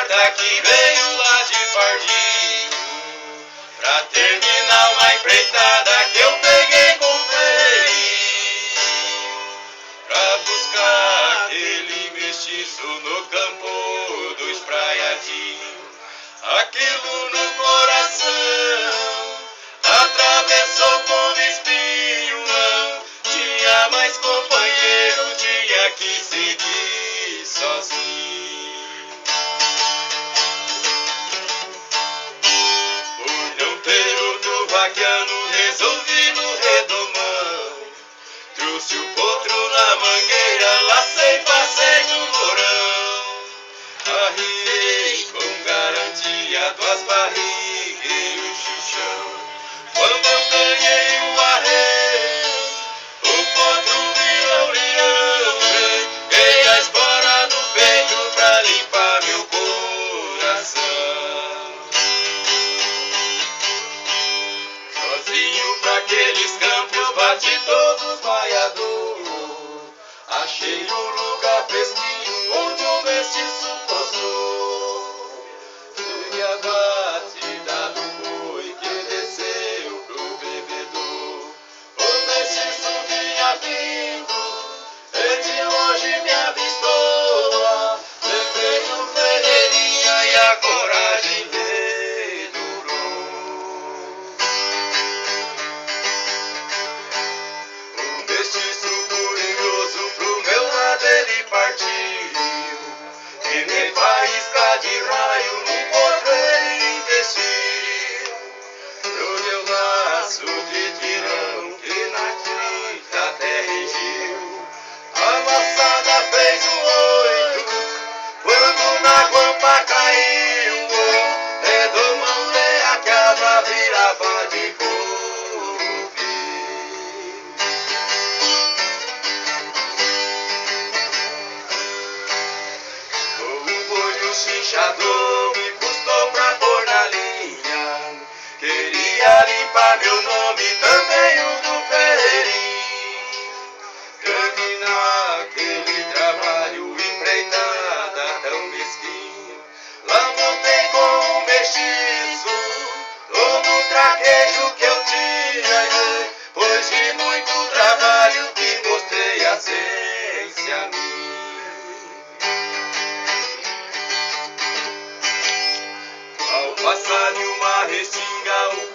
quarta que veio lá de Pardinho, pra terminar uma empreitada que eu peguei com feirinho, pra buscar aquele mestiço no campo do espraiadinho. Aquilo no coração atravessou como espinho, não tinha mais companheiro, tinha que seguir sozinho. Por não ter outro vaquiano, resolvi no redomão, trouxe o potro na mangueira, lacei, passei no morão, arriei com garantia duas barrigas e o xixão. Quando eu ganhei o arreio, o potro virou leão, peguei a espora no peito pra limpar meu coração. Sozinho pra aqueles campos bati todos vaiador, achei um lugar fresquinho onde o mestiço posou. Cheguei a batida do boi que desceu pro bebedor. O mestiço vinha vindo, e de longe me avistou. Lembrei do Ferreirinha e a coragem dedurou. O mestiço curioso pro meu lado ele partiu, e nem faísca de raio no potro ele investiu. Joguei o laço de tirão que na tinta até regiu. A laçada fez um 8, quando na guampa caiu, redomão de a cabra virava de corpo. O boi do chinchador me custou pra pôr na linha, queria limpar meu nome, também o do Ferreirinho. Terminar aquele trabalho, empreitada tão mesquinha, lá voltei com um mestiço, todo o traquejo que eu tinha, e depois de muito trabalho que mostrei a ciência minha. Ao passar de uma restinga, o